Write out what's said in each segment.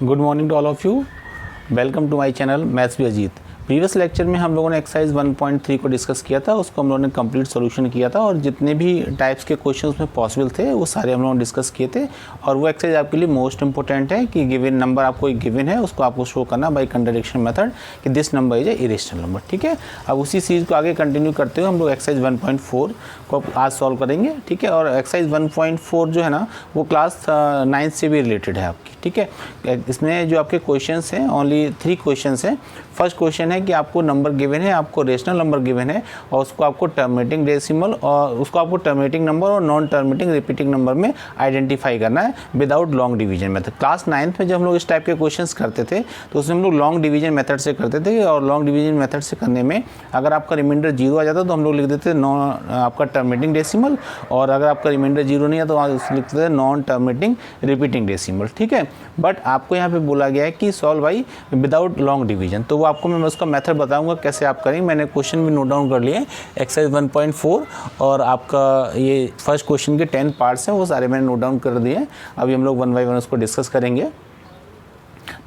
Good morning to all of you. Welcome to my channel maths by Ajit. Previous lecture में हम लोगों ने exercise 1.3 को डिस्कस किया था, उसको हम लोगों ने कंप्लीट सॉल्यूशन किया था और जितने भी टाइप्स के क्वेश्चंस में पॉसिबल थे वो सारे हम लोगों ने डिस्कस किए थे। और वो एक्सरसाइज आपके लिए मोस्ट इंपॉर्टेंट है कि गिवन नंबर आपको एक गिवन है, उसको आपको शो करना बाय कंट्राडिक्शन मेथड कि this number is a irrational number. ठीक है, अब उसी चीज़ को आगे कंटिन्यू करते हुए हम लोग एक्सरसाइज 1.4 को आज सॉल्व करेंगे। ठीक है, और एक्सरसाइज 1.4 जो है ना वो क्लास 9 से भी रिलेटेड है आपकी। ठीक है, इसमें जो आपके क्वेश्चंस हैं ओनली 3 क्वेश्चंस हैं। फर्स्ट क्वेश्चन है कि आपको नंबर गिवन है, आपको रेशनल नंबर गिवन है और उसको आपको टर्मिनेटिंग डेसिमल और उसको आपको टर्मिनेटिंग नंबर और नॉन टर्मिनेटिंग रिपीटिंग नंबर में आइडेंटिफाई करना है without long division method. Class 9th में जब हम लोग इस टाइप के क्वेश्चंस करते थे तो उसमें हम लोग लॉन्ग डिवीजन मेथड से करते थे और लॉन्ग डिवीजन मेथड से करने में अगर आपका रिमाइंडर 0 आ जाता तो हम लोग लिख देते आपका टर्मिनेटिंग डेसिमल, और अगर आपका रिमाइंडर 0 नहीं है तो लिखते थे नॉन टर्मिनेटिंग रिपीटिंग डेसिमल। ठीक है, बट आपको यहाँ पे बोला गया है कि solve by without long division, तो वो आपको मैं उसका मेथड बताऊंगा कैसे आप करेंगे। मैंने क्वेश्चन भी नोट डाउन कर लिए एक्सरसाइज 1.4 और आपका ये फर्स्ट क्वेश्चन के 10 पार्ट्स हैं वो सारे मैंने नोट डाउन कर दिए। अभी हम लोग 1 बाय 1 उसको डिस्कस करेंगे,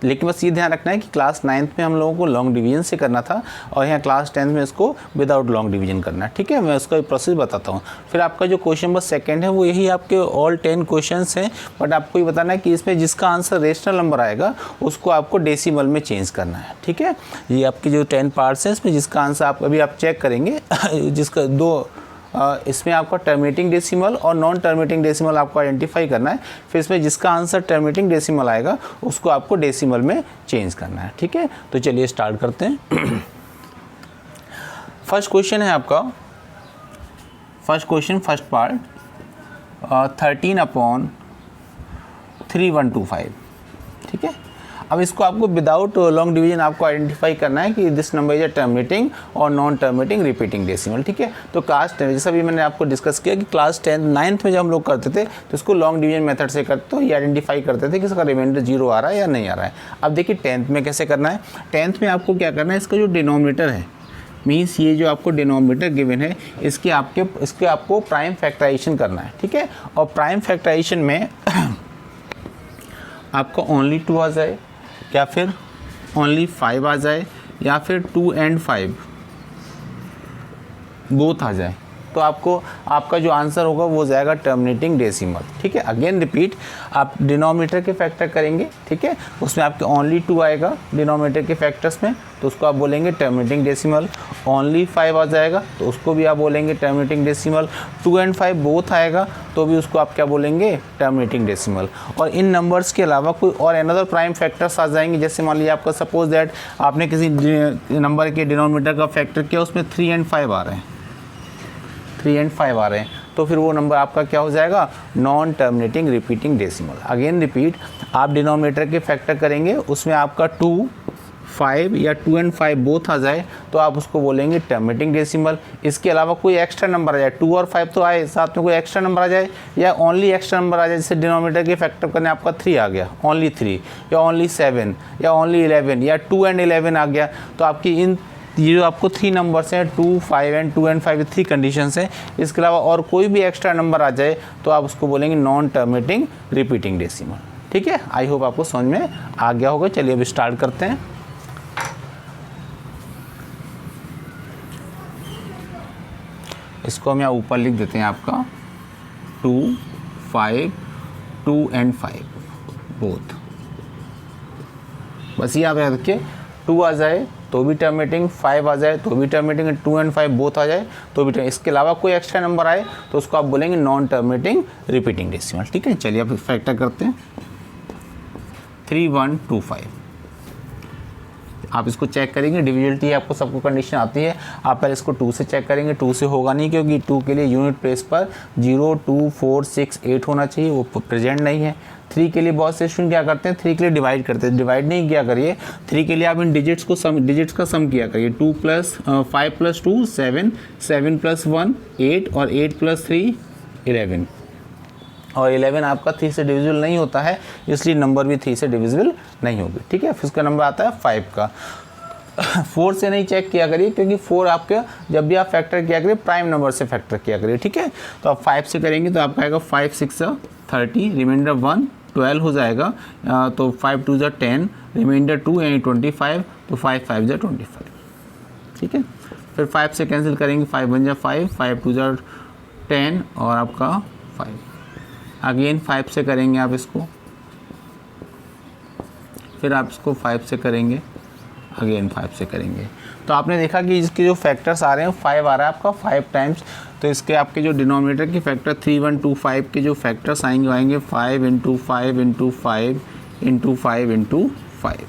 लेकिन बस ये ध्यान रखना है कि क्लास 9th में हम लोगों को लॉन्ग डिवीजन से करना था और यहाँ क्लास 10th में इसको विदाउट लॉन्ग डिवीजन करना है। ठीक है, मैं उसका प्रोसेस बताता हूँ। फिर आपका जो क्वेश्चन नंबर सेकंड है वो यही आपके ऑल 10 क्वेश्चंस हैं, बट आपको ये बताना है कि इसमें जिसका आंसर रेशनल नंबर आएगा उसको आपको डेसिमल में चेंज करना है। ठीक है, ये आपके जो 10 पार्ट्स हैं इसमें जिसका आंसर आप अभी आप चेक करेंगे जिसका इसमें आपका टर्मिनेटिंग डेसिमल और नॉन टर्मिनेटिंग डेसिमल आपको आइडेंटिफाई करना है। फिर इसमें जिसका आंसर टर्मिनेटिंग डेसिमल आएगा उसको आपको डेसिमल में चेंज करना है। ठीक है, तो चलिए स्टार्ट करते हैं। फर्स्ट क्वेश्चन है आपका, फर्स्ट क्वेश्चन फर्स्ट पार्ट 13/3125। ठीक है, अब इसको आपको विदाउट लॉन्ग डिवीजन आपको आइडेंटिफाई करना है कि this number is a terminating और नॉन टर्मिनेटिंग रिपीटिंग डेसिमल। ठीक है, तो क्लास 10 जैसा भी मैंने आपको डिस्कस किया कि क्लास 9th में जब हम लोग करते थे तो इसको लॉन्ग डिवीजन मेथड से करते तो ये आइडेंटिफाई करते थे कि इसका रिमाइंडर 0 आ रहा है या नहीं आ रहा है। अब देखिए 10th में कैसे करना है। 10th में आपको क्या करना है, इसका जो डिनोमिनेटर है मीन्स ये जो आपको डिनोमिनेटर गिवन है इसके आपको प्राइम फैक्टराइजेशन करना है। ठीक है, और प्राइम फैक्टराइजेशन में आपको ओनली 2 आ जाए या फिर ओनली 5 आ जाए या फिर 2 and 5 बोथ आ जाए, तो आपका जो आंसर होगा वो जाएगा टर्मिनेटिंग डेसिमल। ठीक है, अगेन रिपीट, आप डिनोमिनेटर के फैक्टर करेंगे। ठीक है, उसमें आपके ओनली 2 आएगा डिनोमिनेटर के फैक्टर्स में तो उसको आप बोलेंगे टर्मिनेटिंग डेसिमल। ओनली 5 आ जाएगा तो उसको भी आप बोलेंगे टर्मिनेटिंग डेसिमल। 2 and 5 बोथ आएगा तो भी उसको आप क्या बोलेंगे, टर्मिनेटिंग डेसिमल। और इन नंबर्स के अलावा कोई और अनदर प्राइम फैक्टर्स आ जाएंगे, जैसे मान लीजिए आपका सपोज दैट आपने किसी नंबर के डिनोमिनेटर का फैक्टर किया उसमें 3 and 5 आ रहे हैं, 3 and 5 आ रहे हैं, तो फिर वो नंबर आपका क्या हो जाएगा, non terminating repeating decimal. Again repeat, आप डिनोमिनेटर के फैक्टर करेंगे उसमें आपका 2, 5 या 2 and 5 बोथ आ जाए तो आप उसको बोलेंगे टर्मिनेटिंग डेसिमल। इसके अलावा कोई एक्स्ट्रा नंबर आ जाए, 2 और 5 तो आए, साथ में कोई एक्स्ट्रा नंबर आ जाए या ओनली एक्स्ट्रा नंबर आ जाए, जैसे डिनोमिनेटर के फैक्टर करने आपका 3 आ गया, ओनली 3 या ओनली 7 या ओनली 11 या 2 and 11 आ गया, तो आपकी ये जो आपको 3 नंबर्स हैं 2, 5 and 2 and 5 3 कंडीशंस हैं। इसके अलावा और कोई भी एक्स्ट्रा नंबर आ जाए तो आप उसको बोलेंगे नॉन टर्मिनेटिंग रिपीटिंग डेसिमल। ठीक है, आई होप आपको समझ में आ गया होगा। चलिए अभी स्टार्ट करते हैं। इसको हम यहाँ ऊपर लिख देते हैं आपका 2, 5, 2 and 5 बोथ। बस ये आप याद रखिए, 2 आ जाए तो भी टर्मिनेटिंग, 5 आ जाए तो भी टर्मिनेटिंग, 2 and 5 बोथ आ जाए तो भी इसके अलावा कोई एक्स्ट्रा नंबर आए तो उसको आप बोलेंगे नॉन टर्मिनेटिंग रिपीटिंग डेसिमल। ठीक है, चलिए अब फैक्टर करते हैं। 3125 आप इसको चेक करेंगे, डिविजिबिलिटी आपको सबको कंडीशन आती है। आप पहले इसको 2 से चेक करेंगे, 2 से होगा नहीं क्योंकि 2 के लिए यूनिट प्लेस पर 0, 2, 4, 6, 8 होना चाहिए, वो प्रेजेंट नहीं है। 3 के लिए बहुत से स्टूडेंट क्या करते हैं, 3 के लिए डिवाइड करते हैं, डिवाइड नहीं किया करिए। 3 के लिए आप इन डिजिट्स का सम किया करिए। 2 + 5 + 2 7, 7 + 1 8 और 8 + 3 11, और 11 आपका 3 से डिविजिबल नहीं होता है, इसलिए नंबर भी 3 से डिविजिबल नहीं होगी। ठीक है, फिर उसका नंबर आता है 5 का। 4 से नहीं चेक किया करिए क्योंकि 4 आपके जब भी आप फैक्टर किया करिए प्राइम नंबर से फैक्टर किया करिए। ठीक है, तो आप 5 से करेंगे तो आपका आएगा 5 6 30, रिमाइंडर 1 12 हो जाएगा, तो 5 2 10, रिमाइंडर 2 यानी 25, तो 5 5 25, ठीक है। फिर 5 से कैंसिल करेंगे, 5 बन जा 5, 5 2 10 और आपका 5, अगेन 5 से करेंगे आप इसको, फिर आप इसको 5 से करेंगे, अगेन 5 से करेंगे। तो आपने देखा कि इसके जो फैक्टर्स आ रहे हैं 5 आ रहा है आपका 5 टाइम्स, तो इसके आपके जो डिनोमिनेटर के फैक्टर 3125 के जो फैक्टर्स आएंगे 5 इंटू 5 इंटू 5 इंटू 5 इंटू 5,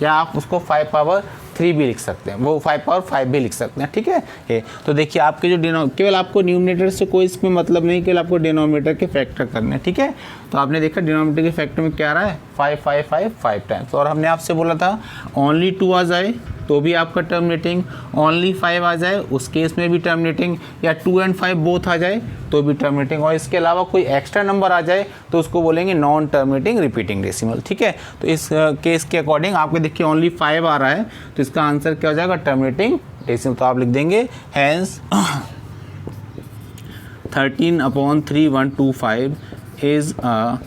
या आप उसको 5 पावर 3 भी लिख सकते हैं, वो 5 पावर 5 भी लिख सकते हैं, ठीक है ये। तो देखिए आपके जो केवल आपको न्यूमरेटर से कोई इसमें मतलब नहीं, केवल आपको डिनोमिनेटर के फैक्टर करने हैं, ठीक है। तो आपने देखा डिनोमिनेटर के फैक्टर में क्या आ रहा है 5 5 5 5 टाइम्स, और हमने आपसे बोला था ओनली 2 आ जाए तो भी आपका टर्मिनेटिंग, ओनली 5 आ जाए उस केस में भी टर्मिनेटिंग, या 2 एंड 5 बोथ आ जाए तो भी टर्मिनेटिंग, और इसके अलावा कोई एक्स्ट्रा नंबर आ जाए तो उसको बोलेंगे नॉन टर्मिनेटिंग रिपीटिंग डेसिमल, ठीक है। तो इस केस के अकॉर्डिंग आपके देखिए ओनली 5 आ रहा है, तो इसका आंसर क्या हो जाएगा टर्मिनेटिंग डेसिमल। तो आप लिख देंगे hence 13/3125 is a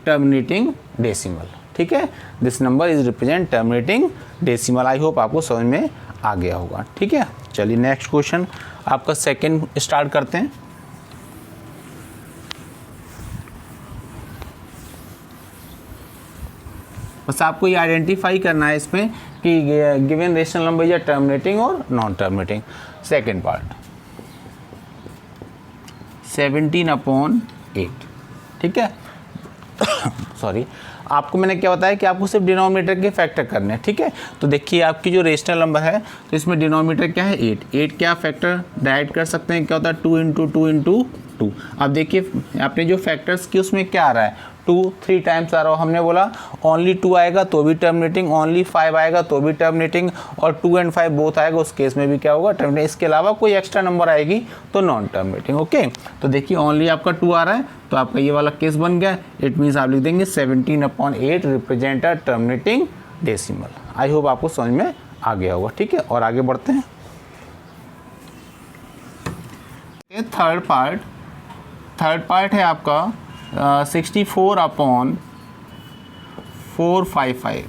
terminating decimal, ठीक है। This number is represent terminating decimal. I hope आपको समझ में आ गया होगा, ठीक है। चलिए नेक्स्ट क्वेश्चन आपका सेकंड स्टार्ट करते हैं। बस आपको ये आइडेंटिफाई करना है इसमें कि गिवन रेशनल नंबर या टर्मिनेटिंग और नॉन टर्मिनेटिंग। सेकंड पार्ट 17/8, ठीक है। सॉरी, आपको मैंने क्या बताया कि आपको सिर्फ डिनोमिनेटर के फैक्टर करने हैं, ठीक है। तो देखिए आपकी जो रेशनल नंबर है तो इसमें डिनोमिनेटर क्या है 8 क्या फैक्टर डायरेक्ट कर सकते हैं, क्या होता है 2 इंटू 2 इंटू 2। अब देखिए आपने जो फैक्टर्स की उसमें क्या आ रहा है 2 3 टाइम्स आ रहा हो, हमने बोला ओनली 2 आएगा तो भी टर्मिनेटिंग, ओनली 5 आएगा तो भी टर्मिनेटिंग, और 2 एंड 5 बोथ आएगा उस केस में भी क्या होगा टर्मिनेटिंग। इसके अलावा कोई एक्स्ट्रा नंबर आएगी तो नॉन टर्मिनेटिंग, ओके। तो देखिए ओनली आपका 2 आ रहा है तो आपका ये वाला केस बन गया, इट मीन्स आप लिख देंगे 17/8 represent a terminating decimal. I hope आपको समझ में आ गया होगा, ठीक है। और आगे बढ़ते हैं। थर्ड पार्ट है आपका 64/455,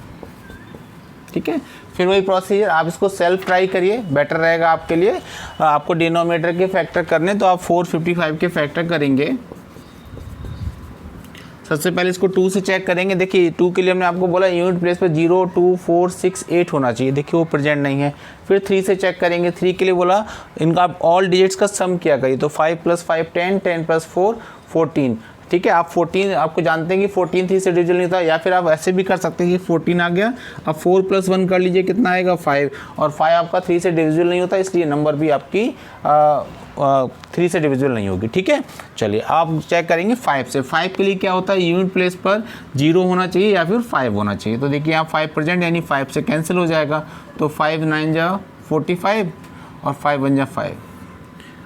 ठीक है। फिर वही प्रोसीजर, आप इसको सेल्फ ट्राई करिए, बेटर रहेगा आपके लिए। आपको डिनोमिनेटर के फैक्टर करने तो आप 455 के फैक्टर करेंगे। सबसे पहले इसको 2 से चेक करेंगे। देखिए 2 के लिए हमने आपको बोला यूनिट प्लेस पे 0 2 4 6 8 होना चाहिए, देखिए वो प्रेजेंट नहीं है। फिर 3 से चेक करेंगे, 3 के लिए बोला इनका आप ऑल डिजिट्स का सम किया करिए, तो 5 + 5 10, 10 + 4 14, ठीक है। आप 14 आपको जानते हैं कि 14 3 से डिविजन नहीं होता, या फिर आप ऐसे भी कर सकते हैं कि 14 आ गया, अब 4 + 1 कर लीजिए, कितना आएगा 5, और 5 आपका 3 से डिविजल नहीं होता, इसलिए नंबर भी आपकी 3 से डिविजल नहीं होगी, ठीक है। चलिए आप चेक करेंगे 5 से। 5 के लिए क्या होता है यूनिट प्लेस पर 0 होना चाहिए या फिर 5 होना चाहिए, तो देखिए यहाँ 5 प्रेजेंट यानी 5 से कैंसिल हो जाएगा, तो 5 9 जा 45 और 5 1 जा 5।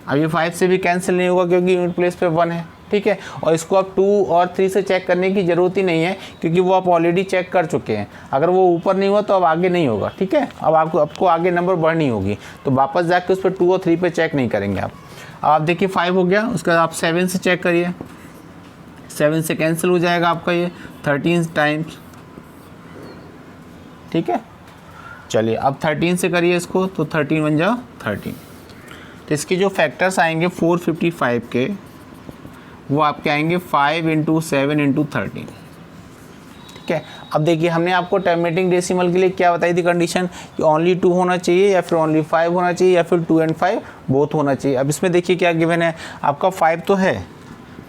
अब ये 5 से भी कैंसिल नहीं होगा क्योंकि यूनिट प्लेस पे 1 है, ठीक है। और इसको आप 2 और 3 से चेक करने की ज़रूरत ही नहीं है क्योंकि वो आप ऑलरेडी चेक कर चुके हैं। अगर वो ऊपर नहीं हुआ तो अब आगे नहीं होगा, ठीक है। अब आपको आगे नंबर बढ़नी होगी, तो वापस जाके उस पर 2 और 3 पे चेक नहीं करेंगे आप। आप देखिए 5 हो गया, उसका आप 7 से चेक करिए, 7 से कैंसिल हो जाएगा आपका ये 13 टाइम्स, ठीक है। चलिए अब 13 से करिए इसको, तो 13 1 जा 13। तो इसके जो फैक्टर्स आएंगे 455 के वो आपके आएंगे 5 × 7 × 13, ठीक है। अब देखिए हमने आपको टर्मिनेटिंग डेसिमल के लिए क्या बताई थी कंडीशन कि ओनली 2 होना चाहिए या फिर ओनली 5 होना चाहिए या फिर 2 एंड 5 बोथ होना चाहिए। अब इसमें देखिए क्या गिवन है, आपका 5 तो है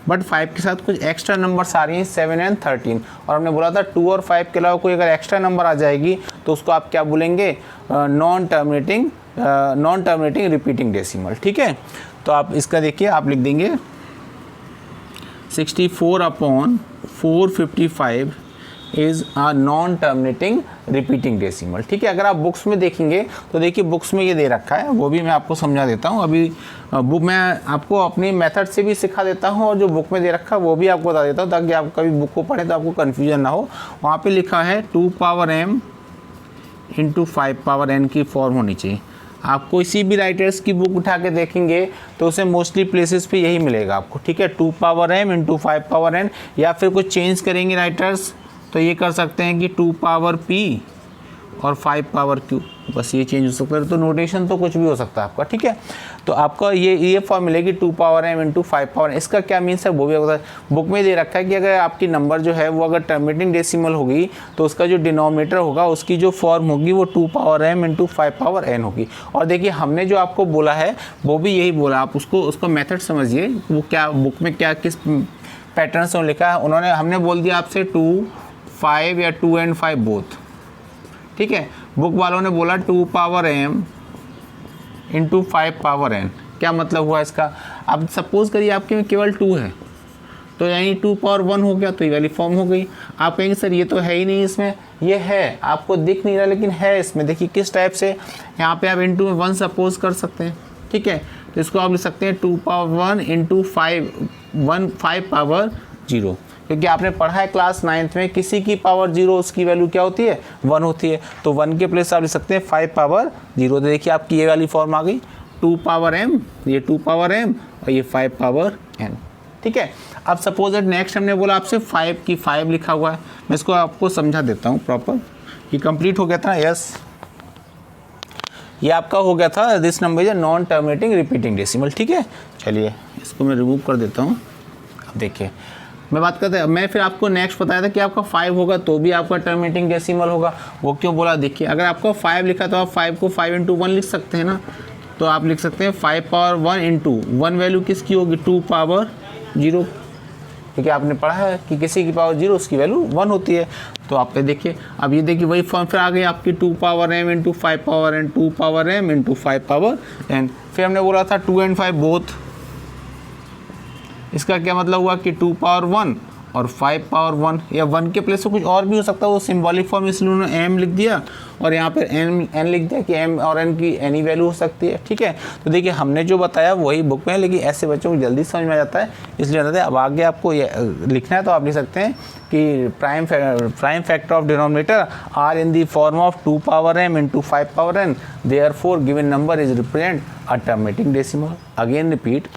बट 5 के साथ कुछ एक्स्ट्रा नंबर्स आ रही हैं 7 एंड 13, और हमने बोला था 2 और 5 के अलावा कोई अगर एक्स्ट्रा नंबर आ जाएगी तो उसको आप क्या बोलेंगे नॉन टर्मिनेटिंग रिपीटिंग डेसिमल, ठीक है। तो आप इसका देखिए आप लिख देंगे 64/455 is a non terminating repeating decimal, ठीक है। अगर आप बुक्स में देखेंगे तो देखिए बुक्स में ये दे रखा है, वो भी मैं आपको समझा देता हूँ। अभी बुक मैं आपको अपनी मेथड से भी सिखा देता हूँ और जो बुक में दे रखा है वो भी आपको बता देता हूँ ताकि आप कभी बुक को पढ़ें तो आपको कन्फ्यूजन ना हो। वहाँ पे लिखा है 2 पावर m × 5 पावर n की फॉर्म होनी चाहिए। आप किसी भी राइटर्स की बुक उठा के देखेंगे तो उसे मोस्टली प्लेसेस पे यही मिलेगा आपको, ठीक है, 2 power m into 5 power n, या फिर कुछ चेंज करेंगे राइटर्स तो ये कर सकते हैं कि 2 पावर p और 5 पावर q, बस ये चेंज हो सकता है। तो नोटेशन तो कुछ भी हो सकता है आपका, ठीक है। तो आपका ये फॉर्म मिलेगी 2 पावर m इंटू 5 पावर, इसका क्या मीन्स है वो भी होता है। बुक में दे रखा है कि अगर आपकी नंबर जो है वो अगर टर्मिनेटिंग डेसिमल होगी तो उसका जो डिनोमिनेटर होगा उसकी जो फॉर्म होगी वो 2 power m into 5 power n होगी। और देखिए हमने जो आपको बोला है वो भी यही बोला, आप उसका मेथड समझिए वो क्या बुक में क्या किस पैटर्न से लिखा है। हमने बोल दिया आपसे 2, 5 या 2 and 5 बोथ, ठीक है। बुक वालों ने बोला 2 power m into 5 power n, क्या मतलब हुआ इसका। अब सपोज करिए आपके में केवल 2 है तो यानी 2 पावर 1 हो गया, तो ये वाली फॉर्म हो गई। आप कहेंगे सर ये तो है ही नहीं इसमें, ये है, आपको दिख नहीं रहा लेकिन है इसमें। देखिए किस टाइप से, यहाँ पे आप इंटू 1 सपोज कर सकते हैं, ठीक है। तो इसको आप लिख सकते हैं 2 पावर 1 इंटू 5 पावर 0, क्योंकि आपने पढ़ा है क्लास 9th में किसी की पावर 0 उसकी वैल्यू क्या होती है 1 होती है। तो 1 के प्लेस आप लिख सकते हैं 5 पावर 0। तो देखिए आपकी ये वाली फॉर्म आ गई 2 पावर m, ये 2 पावर m और ये 5 पावर n, ठीक है। अब सपोज नेक्स्ट हमने बोला आपसे 5 की 5 लिखा हुआ है, मैं इसको आपको समझा देता हूँ प्रॉपर। ये कंप्लीट हो गया था, यस ये आपका हो गया था this number is non terminating repeating decimal, ठीक है। चलिए इसको मैं रिमूव कर देता हूँ। अब देखिए मैं बात करता है, मैं फिर आपको नेक्स्ट बताया था कि आपका 5 होगा तो भी आपका टर्मिनेटिंग डेसिमल होगा। वो क्यों बोला, देखिए अगर आपका 5 लिखा तो आप 5 को 5 इंटू 1 लिख सकते हैं ना। तो आप लिख सकते हैं 5 पावर 1 इंटू 1 वैल्यू किसकी होगी 2 पावर 0, क्योंकि आपने पढ़ा है कि किसी की पावर 0 उसकी वैल्यू 1 होती है। तो आप देखिए अब ये देखिए वही फॉर्म फिर आ गई आपकी 2 power m into 5 power n, 2 power m into 5 power n। फिर हमने बोला था 2 and 5 बोथ, इसका क्या मतलब हुआ कि 2 पावर 1 और 5 पावर 1, या 1 के प्लेस से कुछ और भी हो सकता है, वो सिंबॉलिक फॉर्म इसलिए उन्होंने m लिख दिया और यहाँ पर n लिख दिया कि m और n की एनी वैल्यू हो सकती है, ठीक है। तो देखिए हमने जो बताया वही बुक में है, लेकिन ऐसे बच्चों को जल्दी समझ में आ जाता है इसलिए बताते हैं। अब आगे आपको ये लिखना है तो आप लिख सकते हैं कि prime factor of denominator are in the form of 2 power m into 5 power n, therefore given number is represent a terminating decimal. Again repeat,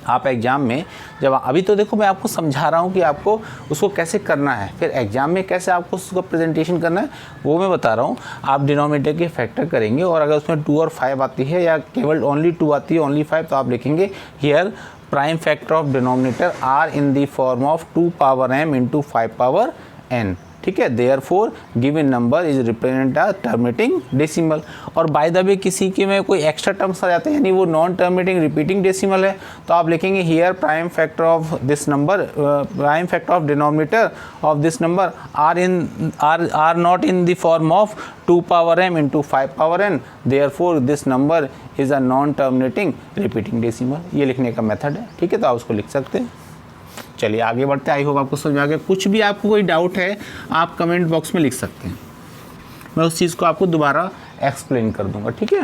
आप एग्ज़ाम में जब अभी तो देखो मैं आपको समझा रहा हूँ कि आपको उसको कैसे करना है, फिर एग्ज़ाम में कैसे आपको उसका प्रेजेंटेशन करना है वो मैं बता रहा हूँ। आप डिनोमिनेटर के फैक्टर करेंगे और अगर उसमें 2 और 5 आती है या केवल ओनली 2 आती है ओनली 5, तो आप लिखेंगे here prime factor of denominator are in the form of 2 power m into 5 power n, ठीक है। Therefore given number is represent a terminating decimal. और बाय द वे किसी के में कोई एक्स्ट्रा टर्म्स आ जाते हैं यानी वो नॉन टर्मिनेटिंग रिपीटिंग डेसिमल है, तो आप लिखेंगे here prime factor of this number, prime factor of denominator of this number are not in the form of 2 power m into 5 power n, therefore this number is a non terminating repeating decimal. ये लिखने का method है, ठीक है। तो आप उसको लिख सकते हैं। चलिए आगे बढ़ते हैं, आई होप आपको समझ में आ गया। कुछ भी आपको कोई डाउट है आप कमेंट बॉक्स में लिख सकते हैं, मैं उस चीज़ को आपको दोबारा एक्सप्लेन कर दूंगा, ठीक है।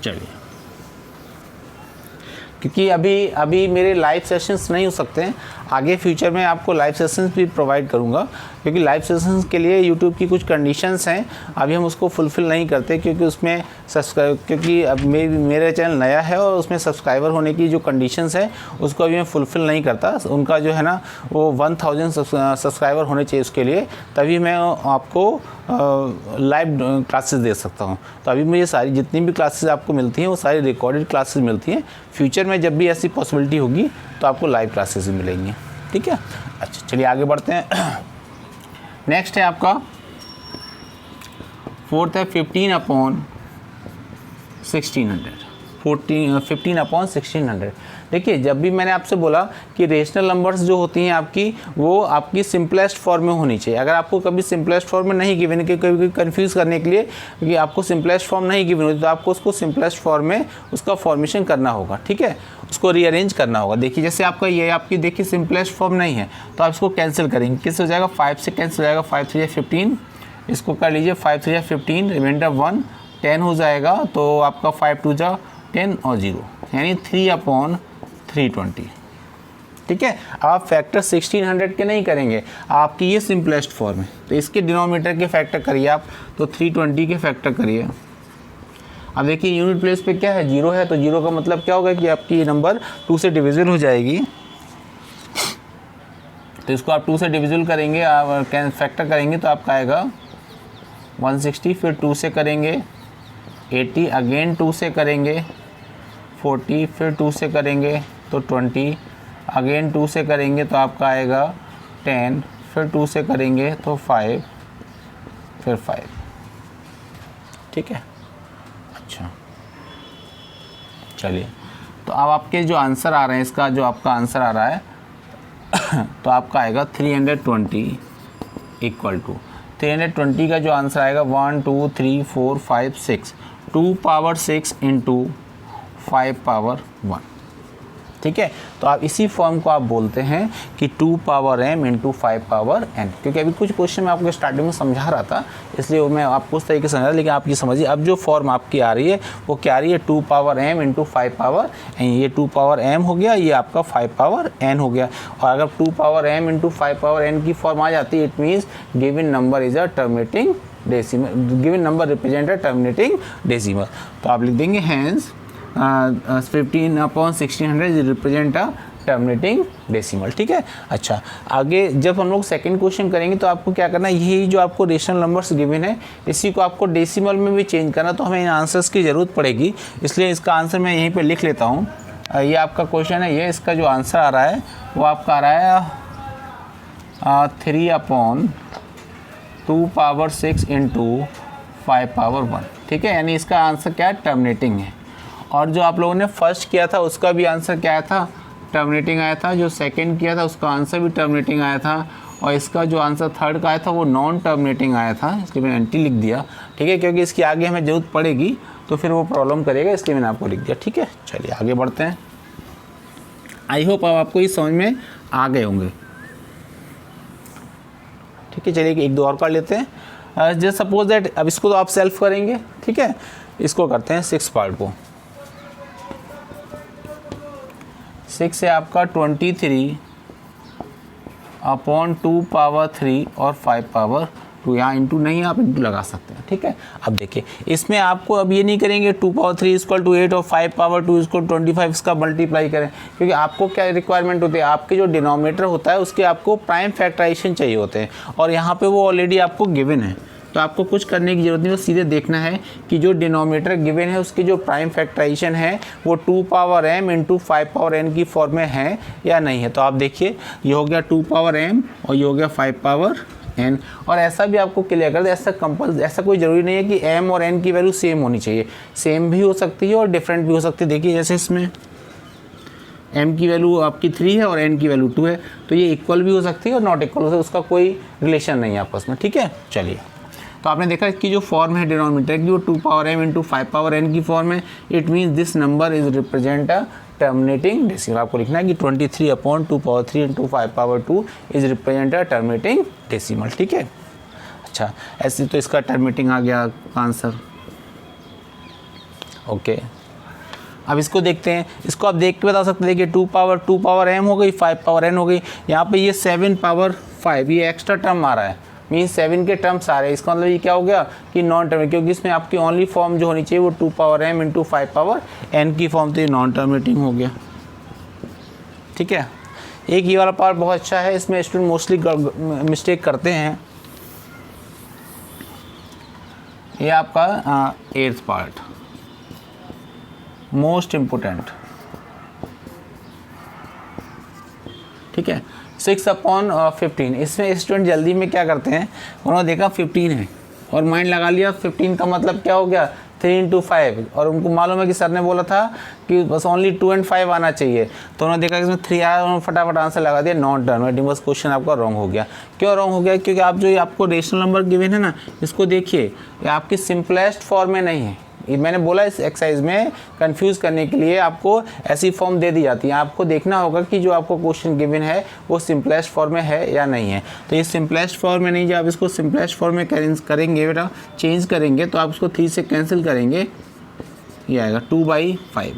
चलिए क्योंकि अभी मेरे लाइव सेशंस नहीं हो सकते हैं, आगे फ्यूचर में आपको लाइव सेशंस भी प्रोवाइड करूंगा, क्योंकि लाइव सेशंस के लिए यूट्यूब की कुछ कंडीशंस हैं, अभी हम उसको फुलफ़िल नहीं करते क्योंकि उसमें क्योंकि अब मेरा चैनल नया है और उसमें सब्सक्राइबर होने की जो कंडीशंस है उसको अभी मैं फुलफ़िल नहीं करता। उनका जो है ना वो 1000 सब्सक्राइबर होने चाहिए उसके लिए, तभी मैं आपको लाइव क्लासेस दे सकता हूँ। तो अभी मुझे सारी जितनी भी क्लासेस आपको मिलती हैं वो सारी रिकॉर्डेड क्लासेस मिलती हैं। फ्यूचर में जब भी ऐसी पॉसिबिलिटी होगी तो आपको लाइव क्लासेस भी मिलेंगी, ठीक है। अच्छा चलिए आगे बढ़ते हैं। नेक्स्ट है आपका 4th है 15 अपॉन 1600। देखिए जब भी मैंने आपसे बोला कि रेशनल नंबर्स जो होती हैं आपकी वो आपकी सिंपलेस्ट फॉर्म में होनी चाहिए। अगर आपको कभी सिंपलेस्ट फॉर्म में नहीं गिवन, कभी कंफ्यूज करने के लिए कि आपको सिंपलेस्ट फॉर्म नहीं गिवन होती तो आपको उसको सिंपलेस्ट फॉर्म में उसका फॉर्मेशन करना होगा, ठीक है, उसको रीअरेंज करना होगा। देखिए जैसे आपका ये आपकी देखिए सिंपलेस्ट फॉर्म नहीं है तो आप इसको कैंसिल करेंगे, किससे हो जाएगा 5 से कैंसिल हो जाएगा, 5 3 15, इसको कर लीजिए 5 3 15, रिमाइंडर 1 10 हो जाएगा, तो आपका 5 2 जा 10 और 0 यानी 3/320, ठीक है। आप फैक्टर 1600 के नहीं करेंगे, आपकी ये सिंपलेस्ट फॉर्म है तो इसके डिनोमिनेटर के फैक्टर करिए आप, तो 320 के फैक्टर करिए अब देखिए यूनिट प्लेस पे क्या है, 0 है, तो 0 का मतलब क्या होगा कि आपकी ये नंबर 2 से डिविजिबल हो जाएगी। तो इसको आप 2 से डिविजिबल करेंगे, आप फैक्टर करेंगे तो आपका आएगा 160, फिर 2 से करेंगे 80, अगेन 2 से करेंगे 40, फिर 2 से करेंगे तो 20, अगेन 2 से करेंगे तो आपका आएगा 10, फिर 2 से करेंगे तो 5, फिर 5। ठीक है, अच्छा चलिए, तो अब आपके जो आंसर आ रहे हैं, इसका जो आपका आंसर आ रहा है तो आपका आएगा 320 इक्वल टू 320 का जो आंसर आएगा 1 2 3 4 5 6, 2 पावर 6 इंटू 5 पावर 1। ठीक है, तो आप इसी फॉर्म को आप बोलते हैं कि 2 power m into 5 power n, क्योंकि अभी कुछ क्वेश्चन मैं आपको स्टार्टिंग में समझा रहा था, इसलिए मैं आपको उस तरीके से समझा, लेकिन आप ये समझिए अब जो फॉर्म आपकी आ रही है वो क्या आ रही है, 2 power m into 5 power n। ये 2 पावर m हो गया, ये आपका 5 पावर n हो गया। और अगर 2 power m into 5 power n की फॉर्म आ जाती है, it means given number is a terminating decimal, given number represent a terminating decimal. तो आप लिख देंगे hence 15/1600 represent a terminating decimal. ठीक है, अच्छा आगे जब हम लोग सेकंड क्वेश्चन करेंगे तो आपको क्या करना है, यही जो आपको रेशनल नंबर्स गिवन है इसी को आपको डेसिमल में भी चेंज करना, तो हमें इन आंसर्स की ज़रूरत पड़ेगी, इसलिए इसका आंसर मैं यहीं पे लिख लेता हूँ। ये आपका क्वेश्चन है, ये इसका जो आंसर आ रहा है वो आपका आ रहा है 3/2 पावर 6 इंटू 5 पावर 1। ठीक है, यानी इसका आंसर क्या है, टर्मिनेटिंग है। और जो आप लोगों ने फर्स्ट किया था उसका भी आंसर क्या आया था, टर्मिनेटिंग आया था। जो सेकंड किया था उसका आंसर भी टर्मिनेटिंग आया था, और इसका जो आंसर थर्ड का आया था वो नॉन टर्मिनेटिंग आया था, इसलिए मैंने एंटी लिख दिया। ठीक है, क्योंकि इसकी आगे हमें ज़रूरत पड़ेगी तो फिर वो प्रॉब्लम करेगा, इसलिए मैंने आपको लिख दिया। ठीक है, चलिए आगे बढ़ते हैं। आई होप अब आपको ये समझ में आ गए होंगे। ठीक है, चलिए एक दो और कर लेते हैं। जस्ट सपोज दैट, अब इसको तो आप सेल्फ करेंगे। ठीक है, इसको करते हैं 6 पार्ट को। 6 है आपका 23/2 पावर 3 और 5 पावर 2, यहाँ इंटू नहीं आप इंटू लगा सकते हैं। ठीक है, अब देखिए इसमें आपको अब ये नहीं करेंगे 2 पावर 3 इक्वल टू 8 और 5 पावर 2 इक्वल 25 इसका मल्टीप्लाई करें, क्योंकि आपको क्या रिक्वायरमेंट होती है, आपके जो डिनोमिनेटर होता है उसके आपको प्राइम फैक्टराइजेशन चाहिए होते हैं, और यहाँ पे वो ऑलरेडी आपको गिवन है, तो आपको कुछ करने की ज़रूरत नहीं, बस सीधे देखना है कि जो डिनोमिनेटर गिवन है उसकी जो प्राइम फैक्टराइजेशन है वो 2 power m into 5 power n की फॉर्म में है या नहीं है। तो आप देखिए ये हो गया 2 पावर m और ये हो गया 5 पावर n, और ऐसा भी आपको क्लियर कर दे, ऐसा कोई ज़रूरी नहीं है कि m और n की वैल्यू सेम होनी चाहिए, सेम भी हो सकती है और डिफरेंट भी हो सकती है। देखिए जैसे इसमें m की वैल्यू आपकी 3 है और n की वैल्यू 2 है, तो ये इक्वल भी हो सकती है और नॉट इक्वल हो सकती है, उसका कोई रिलेशन नहीं है आपस में। ठीक है, चलिए तो आपने देखा इसकी जो फॉर्म है डिनोमिनेटर की वो 2 power m into 5 power n की फॉर्म है। It means this number is represent a terminating decimal. आपको लिखना है कि 23/2 power 3 into 5 power 2 is represent a terminating decimal. ठीक है, अच्छा ऐसे तो इसका टर्मिनेटिंग आ गया आंसर। ओके, अब इसको देखते हैं, इसको आप देख के बता सकते हैं। देखिए 2 पावर m हो गई, 5 पावर n हो गई, यहाँ पे ये 7 पावर 5 ये एक्स्ट्रा टर्म आ रहा है, मीन्स 7 के टर्म्स आ रहे हैं। इसका मतलब ये क्या हो गया कि नॉन टर्मिनेटिंग, क्योंकि इसमें आपकी ओनली फॉर्म जो होनी चाहिए वो 2 power m into 5 power n की फॉर्म, तो ये नॉन टर्मिनेटिंग हो गया। ठीक है, एक ये वाला पार्ट बहुत अच्छा है, इसमें स्टूडेंट मोस्टली मिस्टेक करते हैं। ये आपका 8th पार्ट मोस्ट इम्पोर्टेंट। ठीक है, 6/15, इसमें स्टूडेंट जल्दी में क्या करते हैं, उन्होंने देखा 15 है और माइंड लगा लिया 15 का मतलब क्या हो गया 3 इंटू 5, और उनको मालूम है कि सर ने बोला था कि बस ओनली 2 and 5 आना चाहिए, तो उन्होंने देखा कि इसमें 3 आया, उन्होंने फटाफट आंसर लगा दिया नॉन टर्मिनेटिंग। बस क्वेश्चन आपका रॉन्ग हो गया। क्यों रॉन्ग हो गया, क्योंकि आप जो ये आपको रेशनल नंबर गिवन है ना, इसको देखिए ये आपकी सिंपलेस्ट फॉर्म में नहीं है। ये मैंने बोला इस एक्सरसाइज में कंफ्यूज करने के लिए आपको ऐसी फॉर्म दे दी जाती है, आपको देखना होगा कि जो आपको क्वेश्चन गिवन है वो सिंपलेस्ट फॉर्म में है या नहीं है। तो ये सिंपलेस्ट फॉर्म में नहीं, जब आप इसको सिंपलेस्ट फॉर्म में करेंगे बेटा, चेंज करेंगे तो आप इसको 3 से कैंसिल करेंगे, ये आएगा 2/5।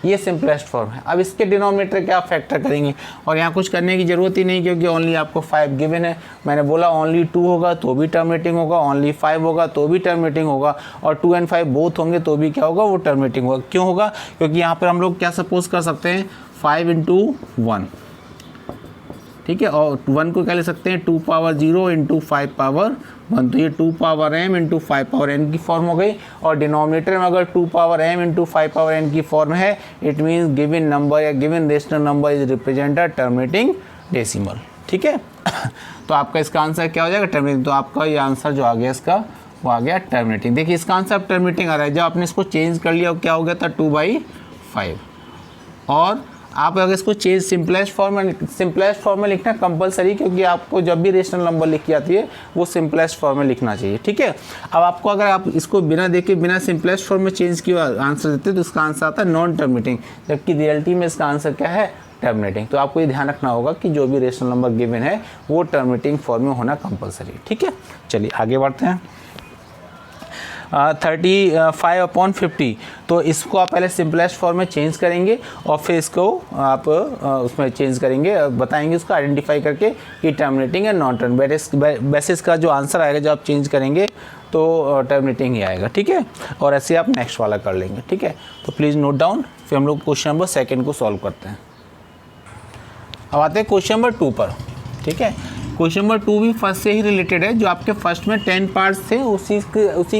ये सिंपलेस्ट फॉर्म है। अब इसके डिनोमिनेटर क्या फैक्टर करेंगे, और यहाँ कुछ करने की ज़रूरत ही नहीं, क्योंकि ओनली आपको 5 गिवन है। मैंने बोला ओनली 2 होगा तो भी टर्मिनेटिंग होगा, ओनली 5 होगा तो भी टर्मिनेटिंग होगा, और 2 and 5 बोथ होंगे तो भी क्या होगा, वो टर्मिनेटिंग होगा। क्यों होगा, क्योंकि यहाँ पर हम लोग क्या सपोज कर सकते हैं, 5 into 1, ठीक है, और 1 को क्या ले सकते हैं, 2 power 0 into 5 power 1, तो ये 2 power m into 5 power n की फॉर्म हो गई। और डिनोमिनेटर में अगर 2 power m into 5 power n की फॉर्म है, इट मीन्स गिवन नंबर या given rational number is represent a terminating decimal, ठीक है। तो आपका इसका आंसर क्या हो जाएगा, टर्मिनेटिंग। तो आपका ये आंसर जो आ गया इसका, वो आ गया टर्मिनेटिंग। देखिए इसका आंसर टर्मिनेटिंग आ रहा है, जब आपने इसको चेंज कर लिया क्या हो गया था, 2/5। और आप अगर इसको चेंज सिंपलेस्ट फॉर्म में लिखना कंपलसरी, क्योंकि आपको जब भी रेशनल नंबर लिखी आती है वो सिंपलेस्ट फॉर्म में लिखना चाहिए, ठीक है। अब आपको अगर आप इसको बिना देखे बिना सिंपलेस्ट फॉर्म में चेंज किया आंसर देते तो इसका आंसर आता है नॉन टर्मिनेटिंग, जबकि रियलिटी में इसका आंसर क्या है, टर्मिनेटिंग। तो आपको ये ध्यान रखना होगा कि जो भी रेशनल नंबर गिवन है वो टर्मिनेटिंग फॉर्म में होना कंपलसरी, ठीक है। चलिए आगे बढ़ते हैं। 35/50, तो इसको आप पहले सिंपलेस्ट फॉर्म में चेंज करेंगे और फिर इसको आप उसमें चेंज करेंगे, बताएंगे उसको आइडेंटिफाई करके कि टर्मिनेटिंग है नॉन टर्मिनेटिंग। बेसिस का जो आंसर आएगा जब आप चेंज करेंगे तो टर्मिनेटिंग ही आएगा, ठीक है। और ऐसे आप नेक्स्ट वाला कर लेंगे, ठीक है। तो प्लीज़ नोट डाउन। फिर हम लोग क्वेश्चन नंबर 2 को सॉल्व करते हैं। अब आते हैं क्वेश्चन नंबर 2 पर, ठीक है। क्वेश्चन नंबर 2 भी फर्स्ट से ही रिलेटेड है, जो आपके फर्स्ट में 10 पार्ट्स थे उसी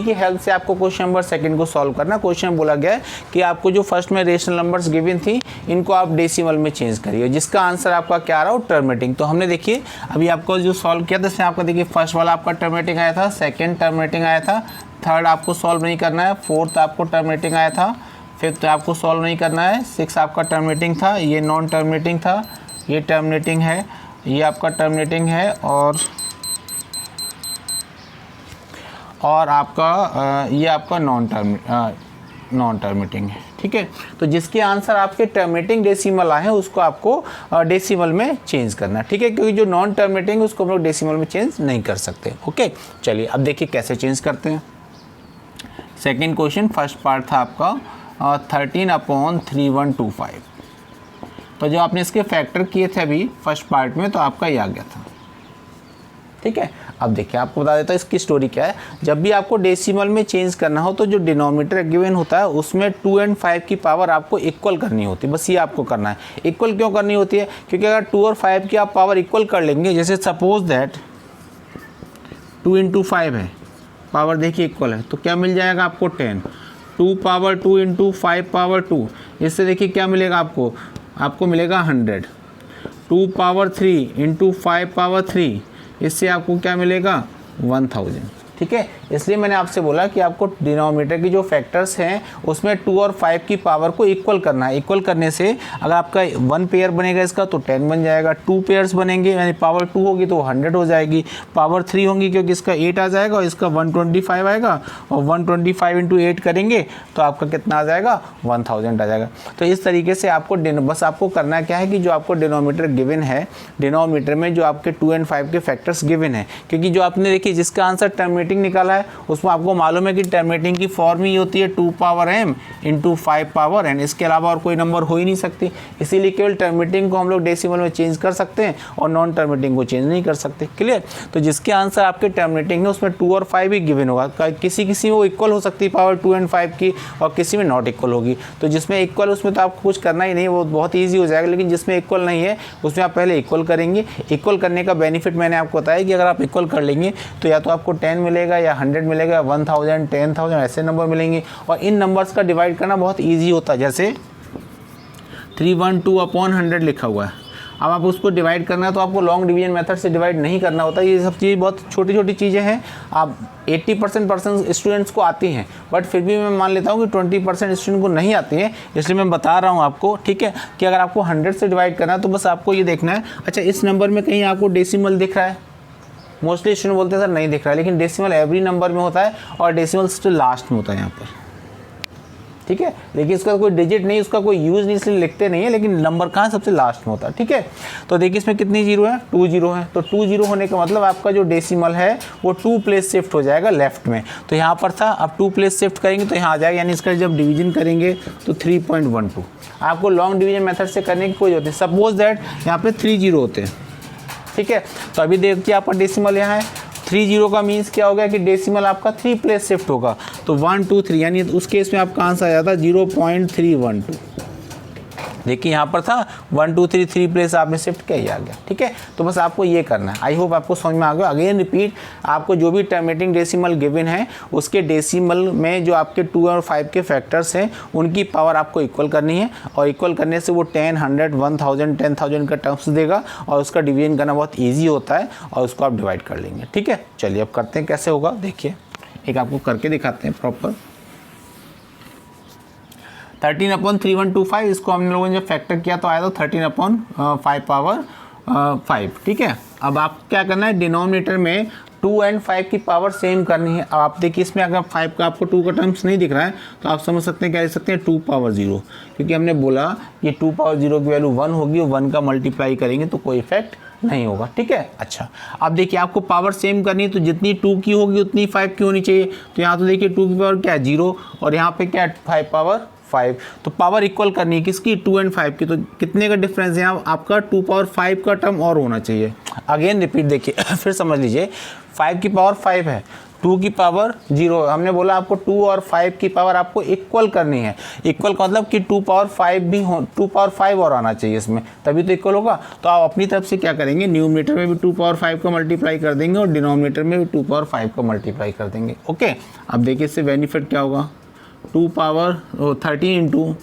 की हेल्प से आपको क्वेश्चन नंबर 2 को सॉल्व करना। क्वेश्चन बोला गया है कि आपको जो फर्स्ट में रेशनल नंबर्स गिवन थी इनको आप डेसिमल में चेंज करिए, जिसका आंसर आपका क्या आ रहा हो, टर्मिनेटिंग। तो हमने देखिए अभी आपको जो सॉल्व किया था इसमें आपका देखिए फर्स्ट वाला आपका टर्मिनेटिंग आया था, सेकेंड टर्मिनेटिंग आया था, थर्ड आपको सॉल्व नहीं करना है, फोर्थ आपको टर्मिनेटिंग आया था, फिफ्थ आपको सॉल्व नहीं करना है, 6 आपका टर्मिनेटिंग था, ये नॉन टर्मिनेटिंग था, ये टर्मिनेटिंग है, ये आपका टर्मिनेटिंग है, और आपका ये आपका नॉन टर्मिनेटिंग है, ठीक है। तो जिसके आंसर आपके टर्मिनेटिंग डेसिमल आए हैं उसको आपको डेसिमल में चेंज करना है, ठीक है, क्योंकि जो नॉन टर्मिनेटिंग उसको हम लोग डेसिमल में चेंज नहीं कर सकते, ओके। चलिए अब देखिए कैसे चेंज करते हैं। सेकेंड क्वेश्चन, फर्स्ट पार्ट था आपका 13/3125। तो जो आपने इसके फैक्टर किए थे अभी फर्स्ट पार्ट में, तो आपका ये आ गया था, ठीक है। अब देखिए आपको बता देता हूँ इसकी स्टोरी क्या है। जब भी आपको डेसिमल में चेंज करना हो तो जो डिनोमिनेटर गिवन होता है उसमें 2 and 5 की पावर आपको इक्वल करनी होती है, बस ये आपको करना है। इक्वल क्यों करनी होती है, क्योंकि अगर 2 और 5 की आप पावर इक्वल कर लेंगे, जैसे सपोज दैट 2 into 5 है, पावर देखिए इक्वल है, तो क्या मिल जाएगा आपको 10, 2 power 2 into 5 power 2, इससे देखिए क्या मिलेगा आपको मिलेगा 100, 2 power 3 into 5 power 3, इससे आपको क्या मिलेगा 1000, ठीक है। इसलिए मैंने आपसे बोला कि आपको डिनोमिनेटर की जो फैक्टर्स हैं उसमें 2 और 5 की पावर को इक्वल करना है। इक्वल करने से अगर आपका 1 पेयर बनेगा इसका तो 10 बन जाएगा, 2 पेयर्स बनेंगे यानी पावर 2 होगी तो 100 हो जाएगी, पावर 3 होंगी क्योंकि इसका 8 आ जाएगा और इसका 125 आएगा, और 125 into 8 करेंगे तो आपका कितना आ जाएगा 1000 आ जाएगा। तो इस तरीके से आपको बस आपको करना क्या है कि जो आपको डिनोमिनेटर गिवन है, डिनोमिनेटर में जो आपके 2 and 5 के फैक्टर्स गिवन है, क्योंकि जो आपने देखिए जिसका आंसर टर्मिनेटिंग निकाला है उसमें आपको मालूम है कि टर्मिनेटिंग की फॉर्म ही होती है 2 power m into 5 power n, इसके अलावा और कोई नंबर हो ही नहीं सकती। इसीलिए केवल टर्मिनेटिंग को हम लोग डेसिमल में चेंज कर सकते हैं और नॉन टर्मिनेटिंग को चेंज नहीं कर सकते, क्लियर। तो जिसके आंसर आपके टर्मिनेटिंग है उसमें 2 और 5 ही गिवन होगा, किसी में वो इक्वल हो सकती है पावर 2 and 5 की, और किसी में नॉट इक्वल होगी। तो जिसमें इक्वल उसमें तो आपको कुछ करना ही नहीं, वो बहुत ईजी हो जाएगा, लेकिन जिसमें इक्वल नहीं है उसमें आप पहले इक्वल करेंगे। इक्वल करने का बेनिफिट मैंने आपको बताया कि अगर आप इक्वल कर लेंगे तो या तो आपको 10 मिलेगा या 100 मिलेगा, 1000, 10,000 ऐसे नंबर मिलेंगे। और इन नंबर्स का डिवाइड करना बहुत इजी होता है, जैसे 312/100 लिखा हुआ है। अब आप उसको डिवाइड करना है तो आपको लॉन्ग डिवीजन मेथड से डिवाइड नहीं करना होता। ये सब चीज़ बहुत छोटी छोटी चीज़ें हैं, आप 80% स्टूडेंट्स को आती हैं, बट फिर भी मैं मान लेता हूँ कि 20% स्टूडेंट को नहीं आती है, इसलिए मैं बता रहा हूँ आपको, ठीक है, कि अगर आपको 100 से डिवाइड करना है तो बस आपको ये देखना है, अच्छा इस नंबर में कहीं आपको डेसिमल दिख रहा है, मोस्टली स्टूडेंट बोलते हैं सर नहीं दिख रहा है, लेकिन डेसिमल एवरी नंबर में होता है और डेसिमल स्टिल लास्ट में होता है यहाँ पर, ठीक है, लेकिन इसका कोई डिजिट नहीं, उसका कोई यूज़ नहीं, इसलिए लिखते नहीं है, लेकिन नंबर कहाँ सबसे लास्ट में होता है। ठीक है, तो देखिए इसमें कितनी जीरो है, 2 जीरो है, तो 2 जीरो होने का मतलब आपका जो डेसिमल है वो 2 प्लेस शिफ्ट हो जाएगा लेफ्ट में। तो यहाँ पर था, अब 2 प्लेस शिफ्ट करेंगे तो यहाँ आ जाएगा, यानी इसका जब डिवीजन करेंगे तो 3.12। आपको लॉन्ग डिवीजन मेथड से करने की कोई जरूरत नहीं। सपोज दैट यहाँ पे 3 जीरो होते हैं, ठीक है, तो अभी देखिए आपका डेसिमल यहाँ है, 3 जीरो का मीन्स क्या हो गया कि डेसिमल आपका 3 प्लेस शिफ्ट होगा, तो 1 2 3, यानी उस केस में आपका आंसर आ जाता है 0.312। देखिए यहाँ पर था 1 2 3 3 प्लेस आपने शिफ्ट किया, ही आ गया। ठीक है, तो बस आपको ये करना है। आई होप आपको समझ में आ गया। अगेन रिपीट, आपको जो भी टर्मिनेटिंग डेसिमल गिवन है उसके डेसिमल में जो आपके 2 और 5 के फैक्टर्स हैं उनकी पावर आपको इक्वल करनी है, और इक्वल करने से वो 10, 100, 1000, 10,000 का टर्म्स देगा, और उसका डिवीजन करना बहुत ईजी होता है, और उसको आप डिवाइड कर लेंगे। ठीक है, चलिए अब करते हैं कैसे होगा, देखिए एक आपको करके दिखाते हैं प्रॉपर। 13/3125, इसको हम लोगों ने जब फैक्टर किया तो आया था 13/5 पावर 5। ठीक है, अब आप क्या करना है, डिनोमिनेटर में 2 और 5 की पावर सेम करनी है। अब आप देखिए इसमें अगर 5 का आपको 2 का टर्म्स नहीं दिख रहा है तो आप समझ सकते हैं, क्या लिख सकते हैं, 2 पावर 0, क्योंकि हमने बोला कि 2 पावर 0 की वैल्यू 1 होगी, और 1 का मल्टीप्लाई करेंगे तो कोई इफेक्ट नहीं होगा। ठीक है, अच्छा अब देखिए आपको पावर सेम करनी है, तो जितनी 2 की होगी उतनी 5 की होनी चाहिए। तो यहाँ तो देखिए 2 की पावर क्या है, 0, और यहाँ पे क्या है, 5 पावर 5, तो पावर इक्वल करनी है किसकी, 2 और 5 की। तो कितने का डिफरेंस है यहाँ, आपका 2 पावर 5 का टर्म और होना चाहिए। अगेन रिपीट, देखिए फिर समझ लीजिए, 5 की पावर 5 है, 2 की पावर 0, हमने बोला आपको 2 और 5 की पावर आपको इक्वल करनी है। इक्वल का मतलब कि 2 पावर 5 भी हो, 2 पावर 5 और आना चाहिए इसमें, तभी तो इक्वल होगा। तो आप अपनी तरफ से क्या करेंगे, न्यूमरेटर में भी 2 पावर 5 का मल्टीप्लाई कर देंगे, और डिनोमिनेटर में भी 2 पावर 5 का मल्टीप्लाई कर देंगे। ओके, अब देखिए इससे बेनिफिट क्या होगा, 2 पावर 13 इंटू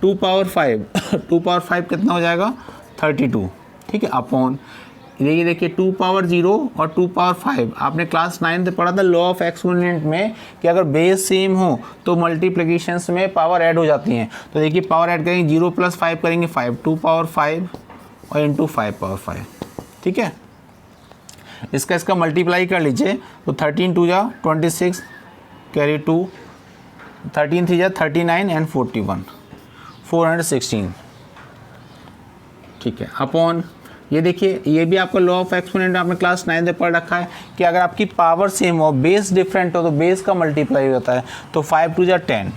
2 पावर 5 2 पावर 5 कितना हो जाएगा, 32। ठीक है, अपॉन ये देखिए 2 पावर 0 और 2 पावर 5, आपने क्लास 9 से पढ़ा था लॉ ऑफ एक्सपोनेंट में कि अगर बेस सेम हो तो मल्टीप्लिकेशंस में पावर ऐड हो जाती हैं। तो देखिए पावर ऐड करेंगे, 0 + 5 करेंगे 5, 2 पावर 5 और इंटू 5 पावर 5। ठीक है, इसका मल्टीप्लाई कर लीजिए, तो 13 2 जा 26, कैरी 2, 13 3 जा 39 एंड 41, 416। ठीक है, अपॉन ये देखिए, ये भी आपका लॉ ऑफ एक्सपोनेंट आपने क्लास 9 में पढ़ रखा है कि अगर आपकी पावर सेम हो, बेस डिफरेंट हो, तो बेस का मल्टीप्लाई होता है। तो 5 2 जा 10,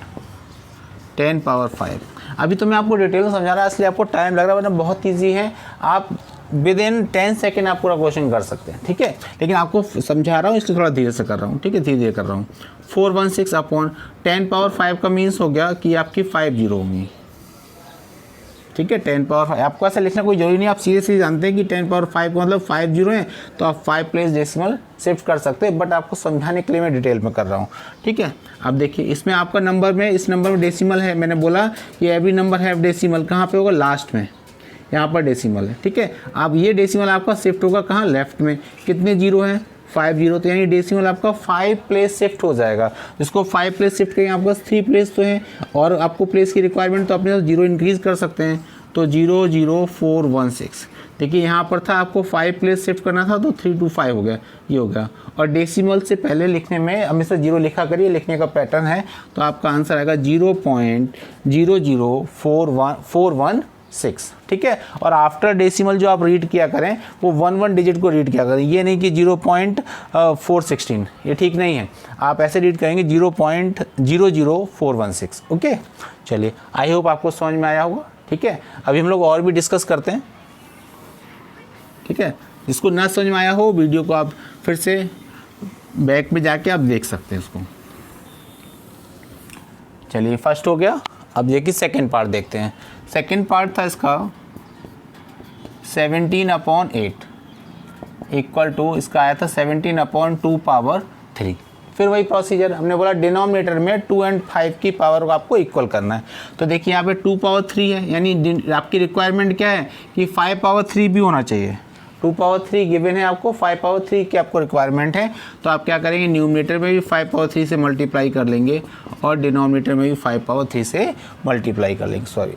10 पावर 5। अभी तो मैं आपको डिटेल में समझा रहा है, इसलिए आपको टाइम लग रहा है, वरना बहुत ईजी है, आप विद इन 10 सेकेंड आप पूरा क्वेश्चन कर सकते हैं। ठीक है, लेकिन आपको समझा रहा हूँ इसलिए थोड़ा धीरे से कर रहा हूँ। ठीक है, धीरे धीरे कर रहा हूँ। 416 अपॉन 10 पावर 5 का मीन्स हो गया कि आपकी 5 जीरो होंगी। ठीक है, 10 पावर 5, आपको ऐसा लिखना कोई जरूरी नहीं, आप सीरियसली जानते हैं कि 10 पावर 5 का मतलब 5 जीरो है, तो आप 5 प्लेस डेसिमल शिफ्ट कर सकते हैं, बट आपको समझाने के लिए मैं डिटेल में कर रहा हूँ। ठीक है, अब देखिए इसमें आपका नंबर में, इस नंबर में डेसिमल है, मैंने बोला कि एवरी नंबर हैव डेसिमल, कहाँ पे होगा, लास्ट में, यहाँ पर डेसिमल है। ठीक है, अब ये डेसिमल आपका शिफ्ट होगा कहाँ, लेफ्ट में। कितने जीरो हैं, 5 जीरो, तो यानी डेसिमल आपका 5 प्लेस शिफ्ट हो जाएगा। जिसको 5 प्लेस शिफ्ट करेंगे, आपके पास 3 प्लेस तो है, और आपको प्लेस की रिक्वायरमेंट तो अपने 0 इंक्रीज़ कर सकते हैं, तो 00416। देखिए यहाँ पर था आपको 5 प्लेस शिफ्ट करना था, तो 3 2 5 हो गया, ये हो गया। और डेसिमल से पहले लिखने में हमेशा 0 लिखा करिए, लिखने का पैटर्न है, तो आपका आंसर आएगा 0.00416। ठीक है, और आफ्टर डेसिमल जो आप रीड किया करें वो 1 डिजिट को रीड किया करें, ये नहीं कि 0.416, ये ठीक नहीं है। आप ऐसे रीड करेंगे 0.00416। ओके, चलिए आई होप आपको समझ में आया होगा। ठीक है, अभी हम लोग और भी डिस्कस करते हैं। ठीक है, जिसको ना समझ में आया हो वीडियो को आप फिर से बैक में जाके आप देख सकते हैं उसको। चलिए फर्स्ट हो गया, अब देखिए सेकंड पार्ट देखते हैं। सेकंड पार्ट था इसका 17/8 इक्वल टू, इसका आया था 17/2 पावर 3। फिर वही प्रोसीजर, हमने बोला डिनोमिनेटर में 2 और 5 की पावर को आपको इक्वल करना है। तो देखिए यहाँ पे 2 पावर 3 है, यानी आपकी रिक्वायरमेंट क्या है कि 5 पावर 3 भी होना चाहिए। 2 पावर 3 गिवन है आपको, 5 पावर 3 की आपको रिक्वायरमेंट है। तो आप क्या करेंगे, न्यूमरेटर में भी 5 पावर 3 से मल्टीप्लाई कर लेंगे, और डिनोमिनेटर में भी 5 पावर 3 से मल्टीप्लाई कर लेंगे। सॉरी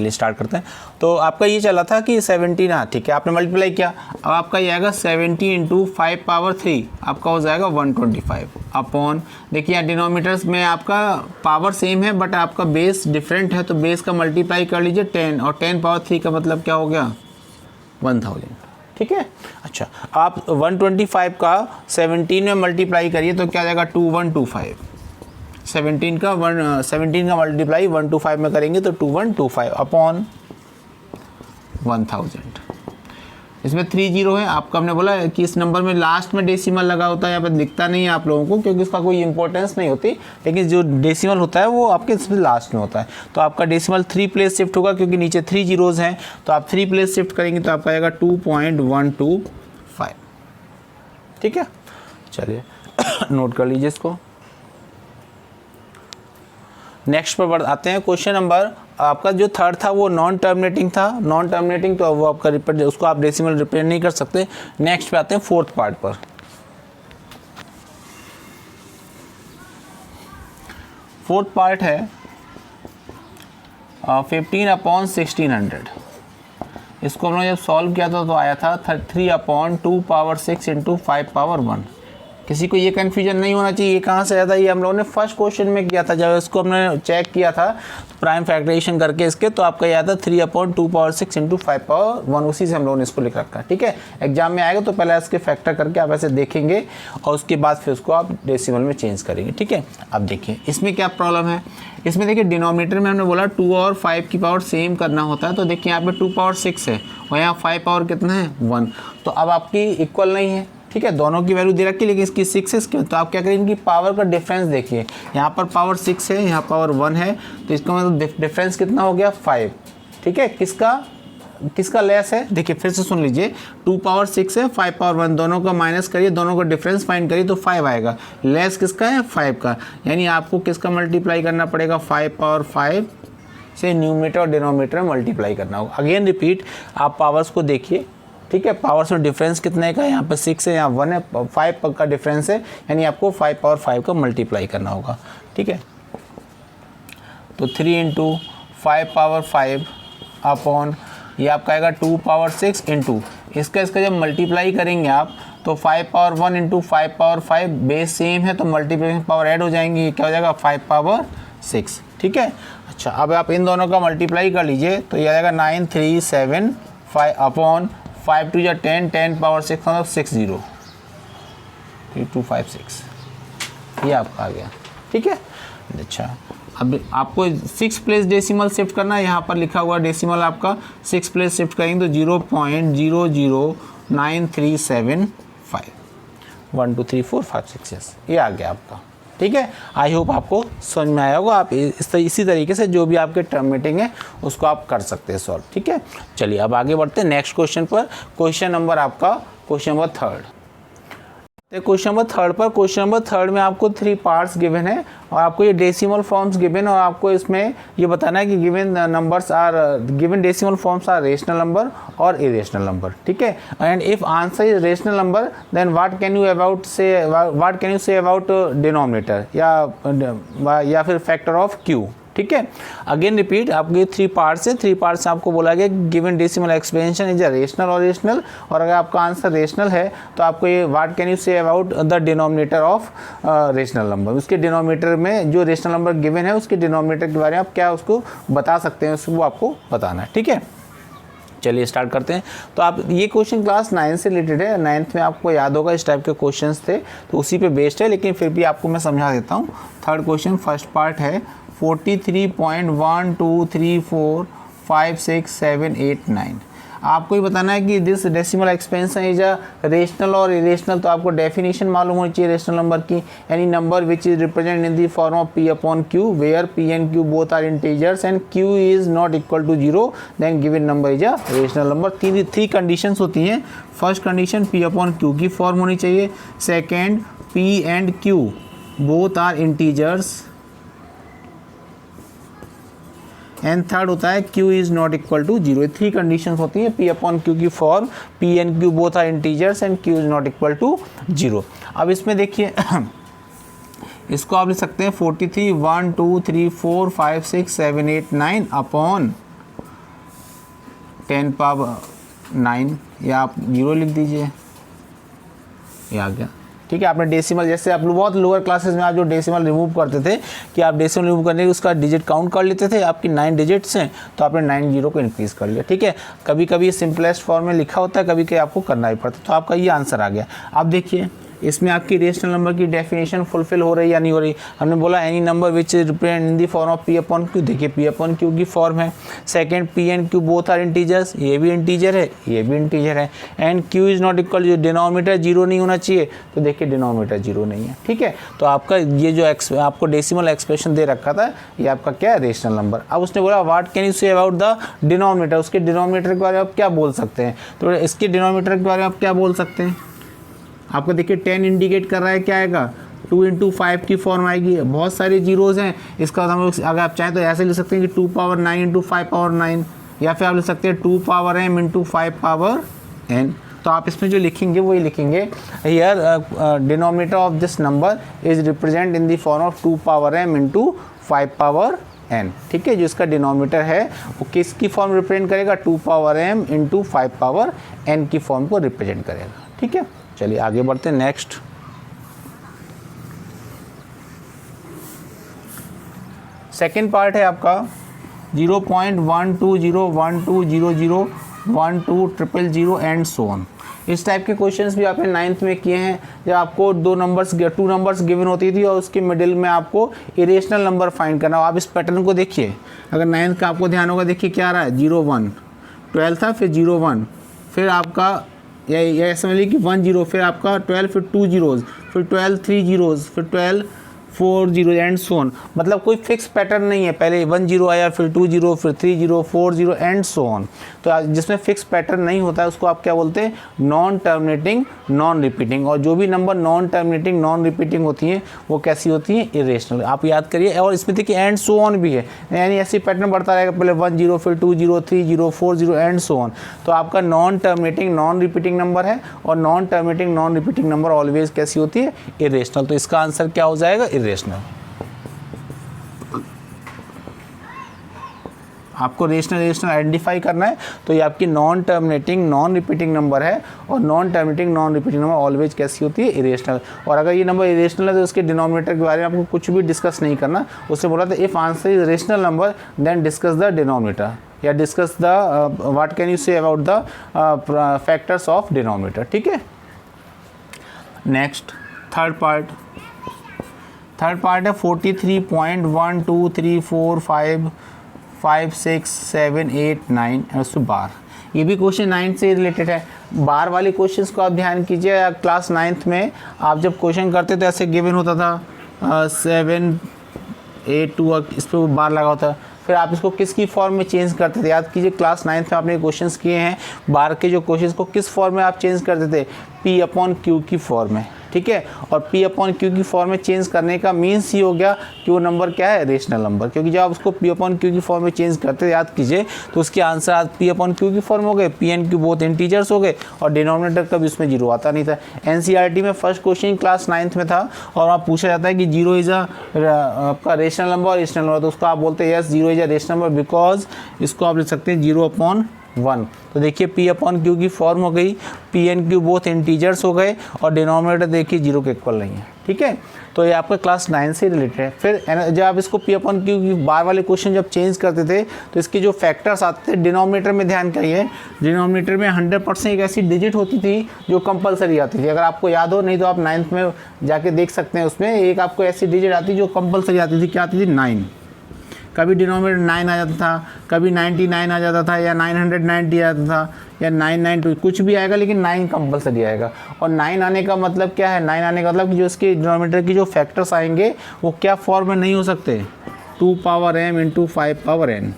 चलिए स्टार्ट करते हैं। तो आपका ये चला था कि 17, हाँ ठीक है, आपने मल्टीप्लाई किया। अब आपका ये आएगा 70 इंटू 5 पावर 3 आपका हो जाएगा 125 अपॉन, देखिए यहाँ डिनोमीटर्स में आपका पावर सेम है बट आपका बेस डिफरेंट है, तो बेस का मल्टीप्लाई कर लीजिए 10, और 10 पावर 3 का मतलब क्या हो गया 1000, ठीक है। अच्छा, आप 125 का 17 में मल्टीप्लाई करिए तो क्या जाएगा 2125, 17 का मल्टीप्लाई 125 में करेंगे तो 2125 अपॉन 1000। इसमें 30 है, आपका हमने बोला कि इस नंबर में लास्ट में डेसिमल लगा होता है, यहाँ पर दिखता नहीं है आप लोगों को क्योंकि उसका कोई इंपॉर्टेंस नहीं होती, लेकिन जो डेसिमल होता है वो आपके इसमें लास्ट में होता है। तो आपका डेसिमल 3 प्लेस शिफ्ट होगा क्योंकि नीचे 3 जीरोज हैं, तो आप 3 प्लेस शिफ्ट करेंगे तो आपका आएगा 2.125, ठीक है। चलिए नोट कर लीजिए इसको। नेक्स्ट पर आते हैं। क्वेश्चन नंबर आपका जो थर्ड था वो नॉन टर्मिनेटिंग था, नॉन टर्मिनेटिंग तो वो आपका रिपीट, उसको आप डेसिमल रिप्रेजेंट नहीं कर सकते। नेक्स्ट पे आते हैं फोर्थ पार्ट पर। फोर्थ पार्ट है 15/1600। इसको हमने जब सॉल्व किया था तो आया था 3/2 पावर 6 इंटू 5 पावर 1। किसी को ये कन्फ्यूजन नहीं होना चाहिए ये कहाँ से आया था, ये हम लोगों ने फर्स्ट क्वेश्चन में किया था जब इसको हमने चेक किया था प्राइम फैक्टराइजेशन करके इसके, तो आपका ये आया था 3/2 पावर 6 इंटू 5 पावर 1, उसी से हम लोगों ने इसको लिख रखा है, ठीक है। एग्जाम में आएगा तो पहले इसके फैक्टर करके आप ऐसे देखेंगे और उसके बाद फिर उसको आप डेसिमल में चेंज करेंगे, ठीक है। अब देखिए इसमें क्या प्रॉब्लम है, इसमें देखिए डिनोमिनेटर में हमने बोला 2 और 5 की पावर सेम करना होता है, तो देखिए यहाँ पे 2 पावर 6 है और यहाँ 5 पावर कितना है 1, तो अब आपकी इक्वल नहीं है, ठीक है। दोनों की वैल्यू दे रखी लेकिन इसकी 6 है, तो आप क्या करें इनकी पावर का डिफरेंस देखिए, यहाँ पर पावर 6 है, यहाँ पावर 1 है, तो इसका मतलब डिफरेंस कितना हो गया 5, ठीक है। किसका लेस है, देखिए फिर से सुन लीजिए, 2 पावर 6 है, 5 पावर 1, दोनों का माइनस करिए, दोनों का डिफरेंस फाइंड करिए तो 5 आएगा। लेस किसका है 5 का, यानी आपको किसका मल्टीप्लाई करना पड़ेगा 5 पावर 5 से न्यूमरेटर और डिनोमिनेटर मल्टीप्लाई करना होगा। अगेन रिपीट, आप पावर्स को देखिए, ठीक है। पावर्स में डिफरेंस कितने का है, यहाँ पे 6 है, यहाँ 1 है, 5 का डिफरेंस है, यानी आपको 5 पावर 5 का मल्टीप्लाई करना होगा, ठीक है। तो 3 इंटू 5 पावर 5 अपॉन ये आपका आएगा 2 पावर 6 इंटू इसका जब मल्टीप्लाई करेंगे आप तो 5 power 1 into 5 power 5 base same है तो मल्टीप्लिकेशन पावर ऐड हो जाएंगी, ये क्या हो जाएगा 5 पावर 6, ठीक है। अच्छा, अब आप इन दोनों का मल्टीप्लाई कर लीजिए तो ये आ जाएगा 9375 अपॉन 5 2 या 10, 10 पावर 6 मतलब 60, 3256, ये आपका आ गया, ठीक है। अच्छा, अब आपको 6 प्लेस डेसिमल शिफ्ट करना है, यहाँ पर लिखा हुआ डेसिमल आपका 6 प्लेस शिफ्ट करेंगे तो 0.00937 1 2 3 4 5 6 ये आ गया आपका, ठीक है। आई होप आपको समझ में आया होगा। आप इसी तरीके से जो भी आपके टर्मिनेटिंग है उसको आप कर सकते हैं सॉल्व, ठीक है। चलिए अब आगे बढ़ते हैं नेक्स्ट क्वेश्चन पर। क्वेश्चन नंबर आपका question number third. Question number third में आपको 3 पार्ट्स गिवन है और आपको ये डेसिमल फॉर्म्स गिवन और आपको इसमें ये बताना है कि given decimal forms are rational number और इरेशनल नंबर, ठीक है। And if answer is rational number then what can you say about denominator या फिर फैक्टर ऑफ क्यू, ठीक है। अगेन रिपीट, आपके 3 पार्ट्स है, 3 पार्ट्स आपको बोला गया given decimal expansion is a rational और रेशनल, और अगर आपका आंसर रेशनल है तो आपको ये what can you say about the denominator of rational number, उसके डिनोमिनेटर में जो रेशनल नंबर गिवन है उसके डिनोमिनेटर के बारे में आप क्या उसको बता सकते हैं, उसको आपको बताना है, ठीक है। चलिए स्टार्ट करते हैं। तो आप ये क्वेश्चन क्लास 9 से रिलेटेड है, 9th में आपको याद होगा इस टाइप के क्वेश्चंस थे तो उसी पे बेस्ड है, लेकिन फिर भी आपको मैं समझा देता हूँ। थर्ड क्वेश्चन फर्स्ट पार्ट है 43.123456789। आपको ये बताना है कि this decimal expansion is a rational और इरेशनल, तो आपको डेफिनेशन मालूम होनी चाहिए रेशनल नंबर की, यानी number which is represent in the form of p upon q where p and q both are integers and q is not equal to 0 then given number is a rational number. 3 conditions होती हैं। First condition p upon q की form होनी चाहिए, second p and q both are integers, and third होता है q is not equal to 0। 3 conditions होती हैं p upon q की form, p and q both are integers and q is not equal to 0। अब इसमें देखिए इसको आप लिख सकते हैं 43 1 2 3 4 5 6 7 8 9 अपॉन 10 पावर 9, या आप 0 लिख दीजिए, ये आ गया। ठीक है, आपने डेसिमल, जैसे आप बहुत लोअर क्लासेस में आप जो डेसिमल रिमूव करते थे कि आप डेसिमल रिमूव करने के उसका डिजिट काउंट कर लेते थे, आपकी 9 डिजिट्स हैं तो आपने 9 जीरो को इंक्रीज़ कर लिया। ठीक है, कभी कभी सिंपलेस्ट फॉर्म में लिखा होता है, कभी कभी आपको करना ही पड़ता है, तो आपका ये आंसर आ गया। अब देखिए इसमें आपकी रेशनल नंबर की डेफिनेशन फुलफिल हो रही है या नहीं हो रही। हमने बोला any number which is represent in the form of P upon Q, देखिए पी अपॉन क्यू की फॉर्म है। Second, P and Q both are integers, ये भी इंटीजर है, ये भी इंटीजर है। And Q is not equal, जो डिनोमिनेटर जीरो नहीं होना चाहिए, तो देखिए डिनोमिनेटर जीरो नहीं है। ठीक है, तो आपका ये जो आपको डेसिमल एक्सप्रेशन दे रखा था, ये आपका क्या है, रेशनल नंबर। अब उसने बोला what can you say about the denominator, उसके डिनोमिनेटर के बारे में आप क्या बोल सकते हैं, तो इसके डिनोमिनेटर के बारे में आप क्या बोल सकते हैं। आपको देखिए 10 इंडिकेट कर रहा है, क्या आएगा, 2 × 5 की फॉर्म आएगी। बहुत सारे जीरोज़ हैं, इसका हम लोग अगर आप चाहें तो ऐसे लिख सकते हैं कि 2 पावर 9 × 5 पावर 9, या फिर आप लिख सकते हैं 2 पावर m × 5 पावर n। तो आप इसमें जो लिखेंगे वही लिखेंगे, here denominator of this number is represent in the form of 2 power m × 5 power n। ठीक है, जो इसका डिनोमिनेटर है वो किसकी फॉर्म रिप्रेजेंट करेगा, 2 पावर m × 5 पावर n की फॉर्म को रिप्रेजेंट करेगा। ठीक है, चलिए आगे बढ़ते हैं। नेक्स्ट सेकेंड पार्ट है आपका 0.120120012000 एंड सो ऑन। इस टाइप के क्वेश्चंस भी आपने 9th में किए हैं, जब आपको टू नंबर्स गिवन होती थी और उसके मिडिल में आपको इरेशनल नंबर फाइंड करना हो। आप इस पैटर्न को देखिए, अगर 9th का आपको ध्यान होगा, देखिए क्या आ रहा है, 0 1, 12 था, फिर 0 1, फिर आपका या समझ कि 1 0, फिर आपका 12, फिर 2 जीरोज़, फिर 12 3 जीरोज़, फिर 12 4 0 एंड सो ऑन। मतलब कोई फिक्स पैटर्न नहीं है, पहले 1 0 आया, फिर 2 0, फिर 3 0, 4 0 एंड सो ऑन। तो जिसमें फिक्स पैटर्न नहीं होता है उसको आप क्या बोलते हैं, नॉन टर्मिनेटिंग नॉन रिपीटिंग। और जो भी number non terminating non repeating होती हैं वो कैसी होती हैं, इरेशनल। आप याद करिए। और इसमें देखिए एंड सो ऑन भी है, यानी ऐसी पैटर्न बढ़ता रहेगा, पहले 1 0, फिर 2 0, 3 0, 4 0 एंड सो ऑन। तो आपका non terminating non repeating number है, और non terminating non repeating number always कैसी होती है, इरेशनल। तो इसका आंसर क्या हो जाएगा, इरेशनल। आपको रेशनल आइडेंटिफाई करना है, तो ये आपकी non terminating non repeating number है, और non terminating non repeating number always कैसी होती है, इरेशनल। और अगर ये नंबर इरेशनल है तो उसके डिनोमिनेटर के बारे में आपको कुछ भी डिस्कस नहीं करना। उससे बोला था if answer is rational number then discuss the denominator, या discuss the what can you say about the factors of denominator. ठीक है, नेक्स्ट थर्ड पार्ट है 43.123455678 बार। ये भी क्वेश्चन 9 से रिलेटेड है। बार वाले क्वेश्चंस को आप ध्यान कीजिए। क्लास 9th में आप जब क्वेश्चन करते तो ऐसे गिवन होता था 7 8 2, इस पर बार लगा होता, फिर आप इसको किसकी फॉर्म में चेंज करते थे। याद कीजिए क्लास 9th में आपने क्वेश्चंस किए हैं, बार के जो क्वेश्चंस को किस फॉर्म में आप चेंज करते थे, P/Q की फॉर्म में। ठीक है, और P/Q की फॉर्म में चेंज करने का मीन्स ही हो गया कि वो नंबर क्या है, रेशनल नंबर। क्योंकि जब आप उसको P/Q की फॉर्म में चेंज करते याद कीजिए तो उसके आंसर आज P/Q की फॉर्म हो गए, P and Q both integers हो गए, और डिनोमिनेटर कभी उसमें जीरो आता नहीं था। NCERT में फर्स्ट क्वेश्चन क्लास 9th में था, और आप पूछा जाता है कि जीरो इज आपका रेशनल नंबर और रेशनल नंबर, तो उसको आप बोलते हैं yes zero is a rational number, because इसको आप लिख सकते हैं 0/1। तो देखिए P/Q की फॉर्म हो गई, P and Q both integers हो गए, और डिनोमिनेटर देखिए जीरो के इक्वल नहीं है। ठीक है, तो ये आपका क्लास 9 से रिलेटेड है। फिर जब आप इसको P/Q की बार वाले क्वेश्चन जब चेंज करते थे तो इसके जो फैक्टर्स आते थे डिनोमिनेटर में, ध्यान करिए डिनोमिनेटर में 100% एक ऐसी डिजिट होती थी जो कंपलसरी आती थी। अगर आपको याद हो, नहीं तो आप 9th में जाके देख सकते हैं, उसमें एक आपको ऐसी डिजिट आती जो कंपलसरी आती थी। क्या आती थी, 9। कभी डिनोमिनेटर 9 आ जाता था, कभी 99 आ जाता था, या 990 आ जाता था, या 992, कुछ भी आएगा लेकिन 9 कंपलसरी आएगा। और 9 आने का मतलब क्या है, 9 आने का मतलब कि जो इसके डिनोमिनेटर की जो फैक्टर्स आएंगे वो क्या फॉर्म में नहीं हो सकते, 2 पावर m × 5 पावर n।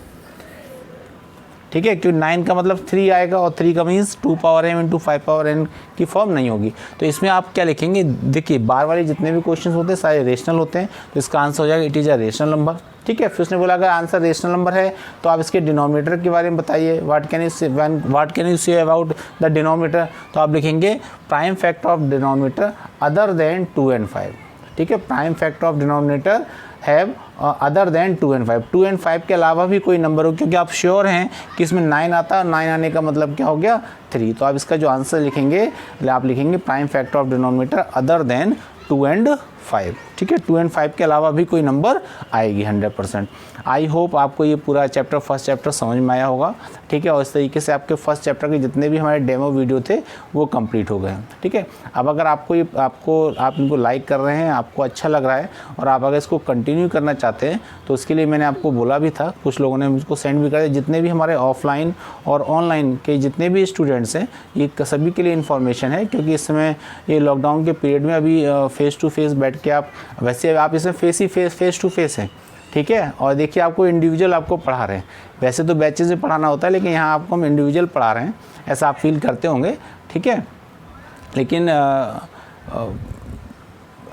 ठीक है, क्योंकि 9 का मतलब 3 आएगा, और 3 का means 2 power m × 5 power n की फॉर्म नहीं होगी। तो इसमें आप क्या लिखेंगे, देखिए बार वाले जितने भी क्वेश्चन होते हैं सारे रेशनल होते हैं, तो इसका आंसर हो जाएगा it is a rational number. ठीक है, फिर उसने बोला अगर आंसर रेशनल नंबर है तो आप इसके डिनोमिनेटर के बारे में बताइए, what can you say about the denominator. तो आप लिखेंगे prime factor of denominator other than 2 and 5। ठीक है, prime factor of denominator have other than 2 and 5, 2 and 5 के अलावा भी कोई नंबर हो, क्योंकि आप श्योर हैं कि इसमें 9 आता है, 9 आने का मतलब क्या हो गया 3। तो आप इसका जो आंसर लिखेंगे आप लिखेंगे prime factor of denominator other than 2 and 5। ठीक है, 2 and 5 के अलावा भी कोई नंबर आएगी 100%। आई होप आपको ये पूरा चैप्टर फर्स्ट चैप्टर समझ में आया होगा। ठीक है, और इस तरीके से आपके फर्स्ट चैप्टर के जितने भी हमारे डेमो वीडियो थे वो कंप्लीट हो गए। ठीक है, अब अगर आप इनको लाइक कर रहे हैं, आपको अच्छा लग रहा है और आप अगर इसको कंटिन्यू करना चाहते हैं तो उसके लिए मैंने आपको बोला भी था, कुछ लोगों ने मुझको सेंड भी कर दिया। जितने भी हमारे ऑफलाइन और ऑनलाइन के जितने भी स्टूडेंट्स हैं ये सभी के लिए इन्फॉर्मेशन है, क्योंकि इस समय ये लॉकडाउन के पीरियड में अभी फेस टू फेस बैठ के आप, वैसे आप इसमें फेस टू फेस है। ठीक है, और देखिए आपको इंडिविजुअल आपको पढ़ा रहे हैं, वैसे तो बैचेज में पढ़ाना होता है लेकिन यहाँ आपको हम इंडिविजुअल पढ़ा रहे हैं, ऐसा आप फील करते होंगे। ठीक है, लेकिन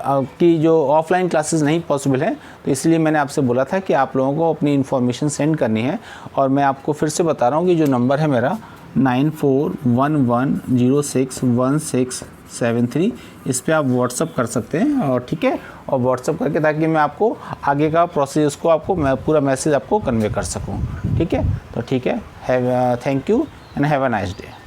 कि जो ऑफलाइन क्लासेस नहीं पॉसिबल है तो इसलिए मैंने आपसे बोला था कि आप लोगों को अपनी इन्फॉर्मेशन सेंड करनी है। और मैं आपको फिर से बता रहा हूँ कि जो नंबर है मेरा 9411061673, इस पे आप व्हाट्सअप कर सकते हैं। और ठीक है, और व्हाट्सअप करके ताकि मैं आपको आगे का प्रोसेस को आपको मैं पूरा मैसेज आपको कन्वे कर सकूं। ठीक है, तो ठीक है, thank you and have a nice day.